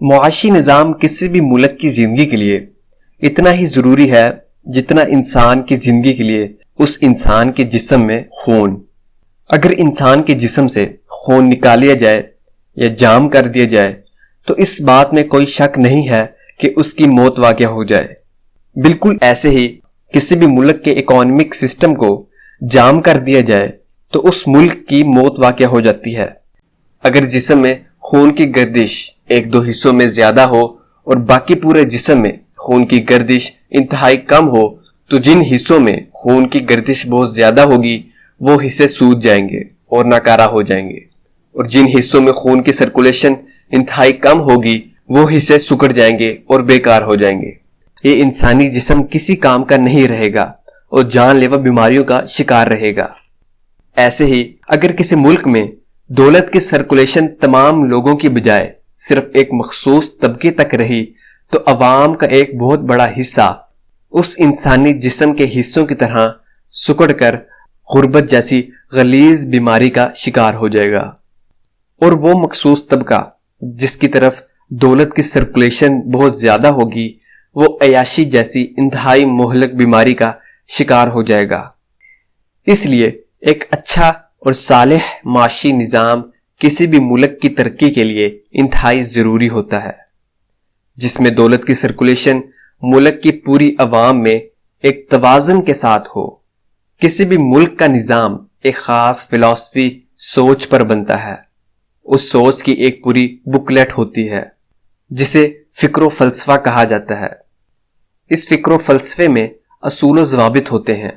معاشی نظام کسی بھی ملک کی زندگی کے لیے اتنا ہی ضروری ہے جتنا انسان کی زندگی کے لیے اس انسان کے جسم میں خون۔ اگر انسان کے جسم سے خون نکال لیا جائے یا جام کر دیا جائے تو اس بات میں کوئی شک نہیں ہے کہ اس کی موت واقع ہو جائے۔ بالکل ایسے ہی کسی بھی ملک کے اکانومک سسٹم کو جام کر دیا جائے تو اس ملک کی موت واقع ہو جاتی ہے۔ اگر جسم میں خون کی گردش ایک دو حصوں میں زیادہ ہو اور باقی پورے جسم میں خون کی گردش انتہائی کم ہو تو جن حصوں میں خون کی گردش بہت زیادہ ہوگی وہ حصے سوج جائیں گے اور ناکارہ ہو جائیں گے، اور جن حصوں میں خون کی سرکولیشن انتہائی کم ہوگی وہ حصے سکڑ جائیں گے اور بیکار ہو جائیں گے۔ یہ انسانی جسم کسی کام کا نہیں رہے گا اور جان لیوا بیماریوں کا شکار رہے گا۔ ایسے ہی اگر کسی ملک میں دولت کی سرکولیشن تمام لوگوں کی بجائے صرف ایک مخصوص طبقے تک رہی تو عوام کا ایک بہت بڑا حصہ اس انسانی جسم کے حصوں کی طرح سکڑ کر غربت جیسی غلیظ بیماری کا شکار ہو جائے گا، اور وہ مخصوص طبقہ جس کی طرف دولت کی سرکولیشن بہت زیادہ ہوگی وہ عیاشی جیسی انتہائی مہلک بیماری کا شکار ہو جائے گا۔ اس لیے ایک اچھا اور صالح معاشی نظام کسی بھی ملک کی ترقی کے لیے انتہائی ضروری ہوتا ہے، جس میں دولت کی سرکولیشن ملک کی پوری عوام میں ایک توازن کے ساتھ ہو۔ کسی بھی ملک کا نظام ایک خاص فلسفی سوچ پر بنتا ہے۔ اس سوچ کی ایک پوری بکلیٹ ہوتی ہے جسے فکر و فلسفہ کہا جاتا ہے۔ اس فکر و فلسفے میں اصول و ضوابط ہوتے ہیں۔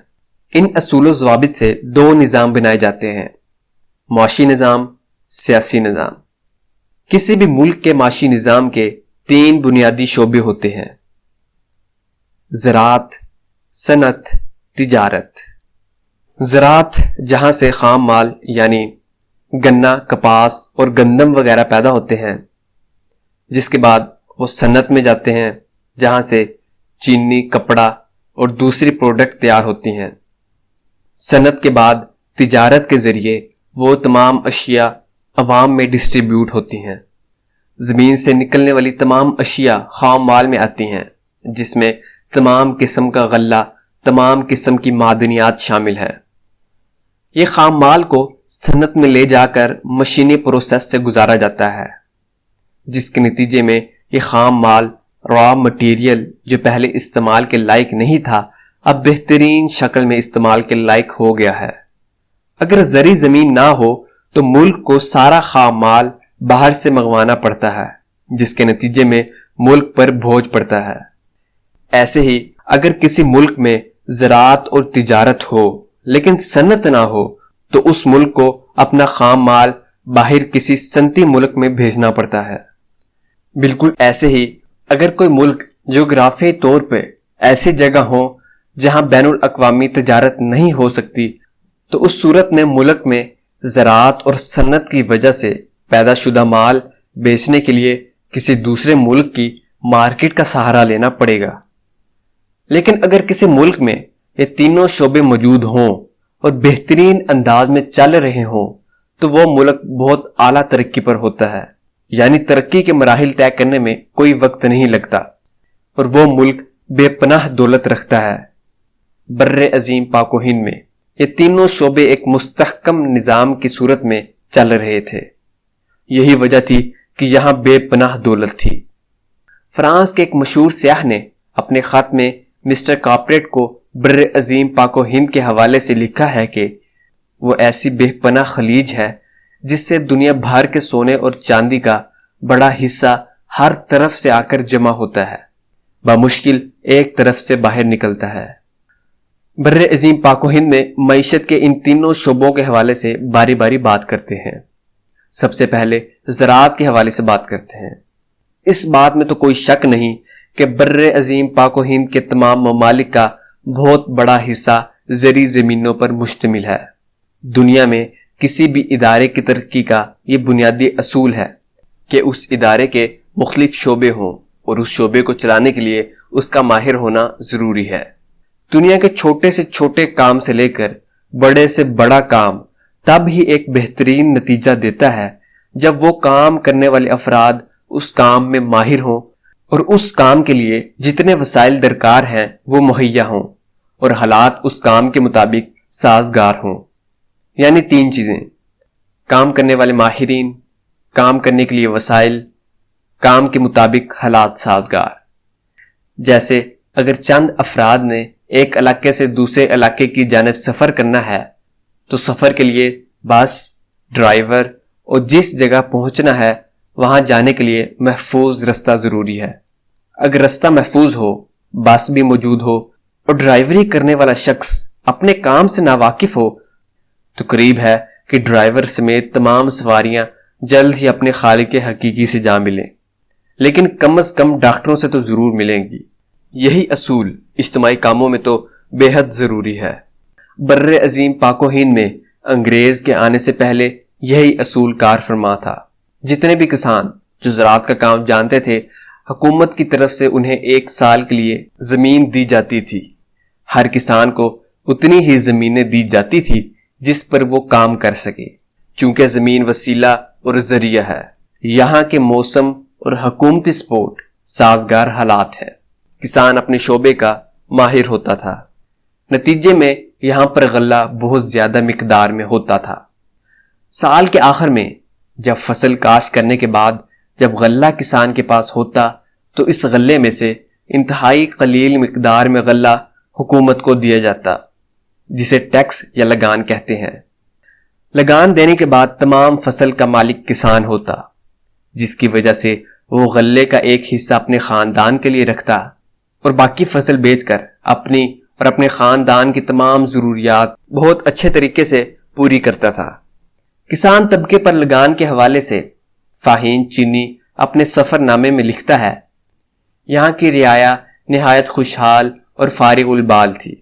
ان اصول و ضوابط سے دو نظام بنائے جاتے ہیں: معاشی نظام، سیاسی نظام۔ کسی بھی ملک کے معاشی نظام کے تین بنیادی شعبے ہوتے ہیں: زراعت، صنعت، تجارت۔ زراعت جہاں سے خام مال یعنی گنا، کپاس اور گندم وغیرہ پیدا ہوتے ہیں، جس کے بعد وہ صنعت میں جاتے ہیں جہاں سے چینی، کپڑا اور دوسری پروڈکٹ تیار ہوتی ہیں۔ صنعت کے بعد تجارت کے ذریعے وہ تمام اشیاء عوام میں ڈسٹریبیوٹ ہوتی ہیں۔ زمین سے نکلنے والی تمام اشیاء خام مال میں آتی ہیں، جس میں تمام قسم کا غلہ، تمام قسم کی معدنیات شامل ہے۔ یہ خام مال کو صنعت میں لے جا کر مشینی پروسیس سے گزارا جاتا ہے، جس کے نتیجے میں یہ خام مال را مٹیریل جو پہلے استعمال کے لائق نہیں تھا اب بہترین شکل میں استعمال کے لائق ہو گیا ہے۔ اگر زرعی زمین نہ ہو تو ملک کو سارا خام مال باہر سے منگوانا پڑتا ہے، جس کے نتیجے میں ملک پر بوجھ پڑتا ہے۔ ایسے ہی اگر کسی ملک میں زراعت اور تجارت ہو لیکن صنعت نہ ہو تو اس ملک کو اپنا خام مال باہر کسی صنعتی ملک میں بھیجنا پڑتا ہے۔ بالکل ایسے ہی اگر کوئی ملک جغرافیائی طور پہ ایسی جگہ ہو جہاں بین الاقوامی تجارت نہیں ہو سکتی تو اس صورت میں ملک میں زراعت اور صنعت کی وجہ سے پیدا شدہ مال بیچنے کے لیے کسی دوسرے ملک کی مارکیٹ کا سہارا لینا پڑے گا۔ لیکن اگر کسی ملک میں یہ تینوں شعبے موجود ہوں اور بہترین انداز میں چل رہے ہوں تو وہ ملک بہت اعلیٰ ترقی پر ہوتا ہے، یعنی ترقی کے مراحل طے کرنے میں کوئی وقت نہیں لگتا، اور وہ ملک بے پناہ دولت رکھتا ہے۔ بر عظیم پاک و ہند میں یہ تینوں شعبے ایک مستحکم نظام کی صورت میں چل رہے تھے۔ یہی وجہ تھی کہ یہاں بے پناہ دولت تھی۔ فرانس کے ایک مشہور سیاح نے اپنے خط میں مسٹر کارپریٹ کو بر عظیم پاک و ہند کے حوالے سے لکھا ہے کہ وہ ایسی بے پناہ خلیج ہے جس سے دنیا بھر کے سونے اور چاندی کا بڑا حصہ ہر طرف سے آ کر جمع ہوتا ہے، بمشکل ایک طرف سے باہر نکلتا ہے۔ بر عظیم پاک و ہند میں معیشت کے ان تینوں شعبوں کے حوالے سے باری باری بات کرتے ہیں۔ سب سے پہلے زراعت کے حوالے سے بات کرتے ہیں۔ اس بات میں تو کوئی شک نہیں کہ بر عظیم پاک و ہند کے تمام ممالک کا بہت بڑا حصہ زرعی زمینوں پر مشتمل ہے۔ دنیا میں کسی بھی ادارے کی ترقی کا یہ بنیادی اصول ہے کہ اس ادارے کے مختلف شعبے ہوں اور اس شعبے کو چلانے کے لیے اس کا ماہر ہونا ضروری ہے۔ دنیا کے چھوٹے سے چھوٹے کام سے لے کر بڑے سے بڑا کام تب ہی ایک بہترین نتیجہ دیتا ہے جب وہ کام کرنے والے افراد اس کام میں ماہر ہوں اور اس کام کے لیے جتنے وسائل درکار ہیں وہ مہیا ہوں اور حالات اس کام کے مطابق سازگار ہوں. یعنی 3 چیزیں: کام کرنے والے ماہرین، کام کرنے کے لیے وسائل، کام کے مطابق حالات سازگار. جیسے اگر چند افراد نے ایک علاقے سے دوسرے علاقے کی جانب سفر کرنا ہے تو سفر کے لیے بس، ڈرائیور اور جس جگہ پہنچنا ہے وہاں جانے کے لیے محفوظ رستہ ضروری ہے. اگر رستہ محفوظ ہو، بس بھی موجود ہو اور ڈرائیوری کرنے والا شخص اپنے کام سے ناواقف ہو تو قریب ہے کہ ڈرائیور سمیت تمام سواریاں جلد ہی اپنے خالق حقیقی سے جا ملیں. لیکن کم از کم ڈاکٹروں سے تو ضرور ملیں گی. یہی اصول اجتماعی کاموں میں تو بے حد ضروری ہے. بر عظیم پاک و ہند میں انگریز کے آنے سے پہلے یہی اصول کار فرما تھا. جتنے بھی کسان جو زراعت کا کام جانتے تھے، حکومت کی طرف سے انہیں 1 سال کے لیے زمین دی جاتی تھی. ہر کسان کو اتنی ہی زمینیں دی جاتی تھی جس پر وہ کام کر سکے، چونکہ زمین وسیلہ اور ذریعہ ہے. یہاں کے موسم اور حکومتی سپورٹ سازگار حالات ہیں. کسان اپنے شعبے کا ماہر ہوتا تھا. نتیجے میں یہاں پر غلہ بہت زیادہ مقدار میں ہوتا تھا. سال کے آخر میں جب فصل کاشت کرنے کے بعد جب غلہ کسان کے پاس ہوتا تو اس غلے میں سے انتہائی قلیل مقدار میں غلہ حکومت کو دیا جاتا، جسے ٹیکس یا لگان کہتے ہیں. لگان دینے کے بعد تمام فصل کا مالک کسان ہوتا، جس کی وجہ سے وہ غلے کا ایک حصہ اپنے خاندان کے لیے رکھتا اور باقی فصل بیچ کر اپنی اور اپنے خاندان کی تمام ضروریات بہت اچھے طریقے سے پوری کرتا تھا. کسان طبقے پر لگان کے حوالے سے فاہین چینی اپنے سفر نامے میں لکھتا ہے: یہاں کی رعایا نہایت خوشحال اور فارغ البال تھی.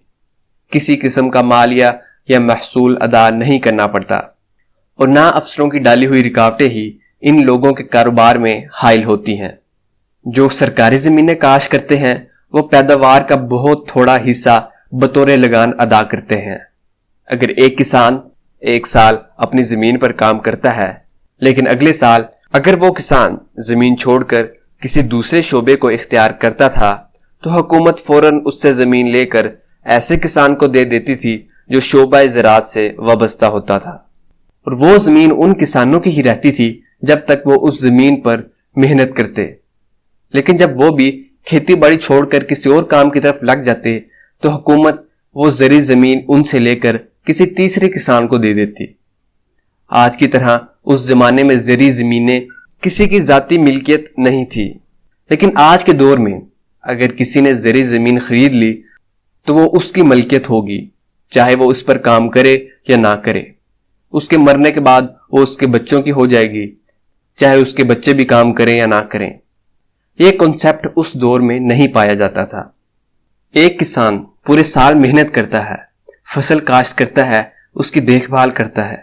کسی قسم کا مالیہ یا محصول ادا نہیں کرنا پڑتا اور نہ افسروں کی ڈالی ہوئی رکاوٹیں ہی ان لوگوں کے کاروبار میں حائل ہوتی ہیں. جو سرکاری زمینیں کاشت کرتے ہیں وہ پیداوار کا بہت تھوڑا حصہ بطور لگان ادا کرتے ہیں. اگر ایک کسان 1 سال اپنی زمین پر کام کرتا ہے، لیکن اگلے سال اگر وہ کسان زمین چھوڑ کر کسی دوسرے شعبے کو اختیار کرتا تھا تو حکومت فوراً اس سے زمین لے کر ایسے کسان کو دے دیتی تھی جو شعبہ زراعت سے وابستہ ہوتا تھا، اور وہ زمین ان کسانوں کی ہی رہتی تھی جب تک وہ اس زمین پر محنت کرتے. لیکن جب وہ بھی کھیتی باڑی چھوڑ کر کسی اور کام کی طرف لگ جاتے تو حکومت وہ زرعی زمین ان سے لے کر کسی تیسرے کسان کو دے دیتی. آج کی طرح اس زمانے میں زرعی زمینیں کسی کی ذاتی ملکیت نہیں تھی، لیکن آج کے دور میں اگر کسی نے زرعی زمین خرید لی تو وہ اس کی ملکیت ہوگی، چاہے وہ اس پر کام کرے یا نہ کرے. اس کے مرنے کے بعد وہ اس کے بچوں کی ہو جائے گی، چاہے اس کے بچے بھی کام کریں یا نہ کریں. یہ کنسیپٹ اس دور میں نہیں پایا جاتا تھا. ایک کسان پورے سال محنت کرتا ہے، فصل کاشت کرتا ہے، اس کی دیکھ بھال کرتا ہے،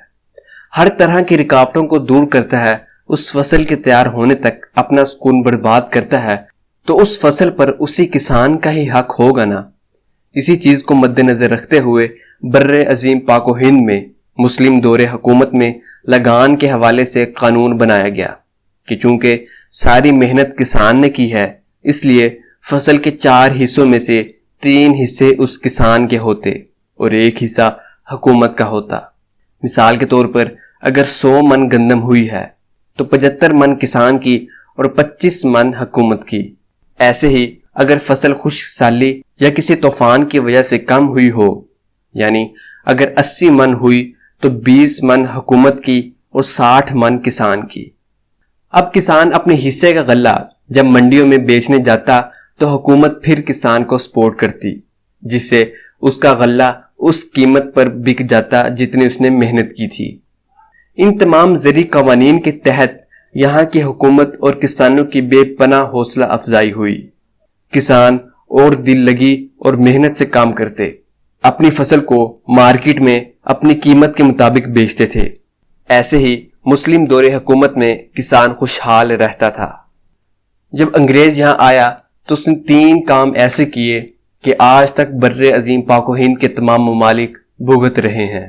ہر طرح کی رکاوٹوں کو دور کرتا ہے، اس فصل کے تیار ہونے تک اپنا سکون برباد کرتا ہے، تو اس فصل پر اسی کسان کا ہی حق ہوگا نا. اسی چیز کو مد نظر رکھتے ہوئے بر عظیم پاک و ہند میں مسلم دور حکومت میں لگان کے حوالے سے قانون بنایا گیا کہ چونکہ ساری محنت کسان نے کی ہے، اس لیے فصل کے 4 حصوں میں سے 3 حصے اس کسان کے ہوتے اور 1 حصہ حکومت کا ہوتا. مثال کے طور پر اگر 100 من گندم ہوئی ہے تو 75 من کسان کی اور 25 من حکومت کی. ایسے ہی اگر فصل خشک سالی یا کسی طوفان کی وجہ سے کم ہوئی ہو، یعنی اگر 80 من ہوئی تو 20 من حکومت کی اور 60 من کسان کی. اب کسان اپنے حصے کا غلہ جب منڈیوں میں بیچنے جاتا تو حکومت پھر کسان کو سپورٹ کرتی، جس سے اس کا غلہ اس قیمت پر بک جاتا جتنی اس نے محنت کی تھی. ان تمام زرعی قوانین کے تحت یہاں کی حکومت اور کسانوں کی بے پناہ حوصلہ افزائی ہوئی. کسان اور دل لگی اور محنت سے کام کرتے، اپنی فصل کو مارکیٹ میں اپنی قیمت کے مطابق بیچتے تھے. ایسے ہی مسلم دور حکومت میں کسان خوشحال رہتا تھا. جب انگریز یہاں آیا تو اس نے 3 کام ایسے کیے کہ آج تک بر عظیم پاک و ہند کے تمام ممالک بھگت رہے ہیں.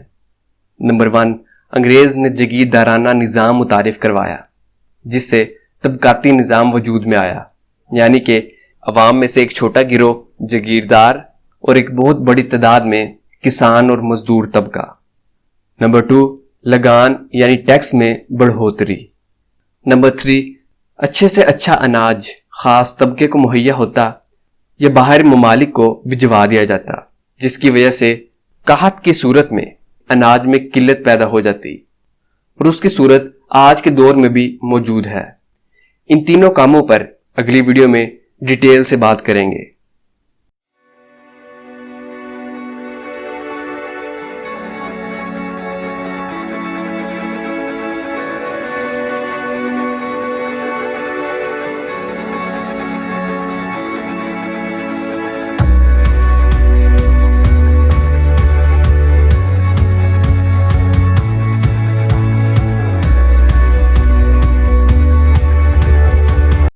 نمبر 1، انگریز نے جگیردارانہ نظام متعارف کروایا، جس سے طبقاتی نظام وجود میں آیا، یعنی کہ عوام میں سے ایک چھوٹا گروہ جاگیردار اور ایک بہت بڑی تعداد میں کسان اور مزدور طبقہ۔ نمبر 2، لگان یعنی ٹیکس میں بڑھوتری۔ نمبر 3، اچھے سے اچھا اناج خاص طبقے کو مہیا ہوتا یا باہر ممالک کو بھجوا دیا جاتا، جس کی وجہ سے قحط کی صورت میں اناج میں قلت پیدا ہو جاتی، اور اس کی صورت آج کے دور میں بھی موجود ہے۔ ان تینوں کاموں پر اگلی ویڈیو میں ڈیٹیل سے بات کریں گے۔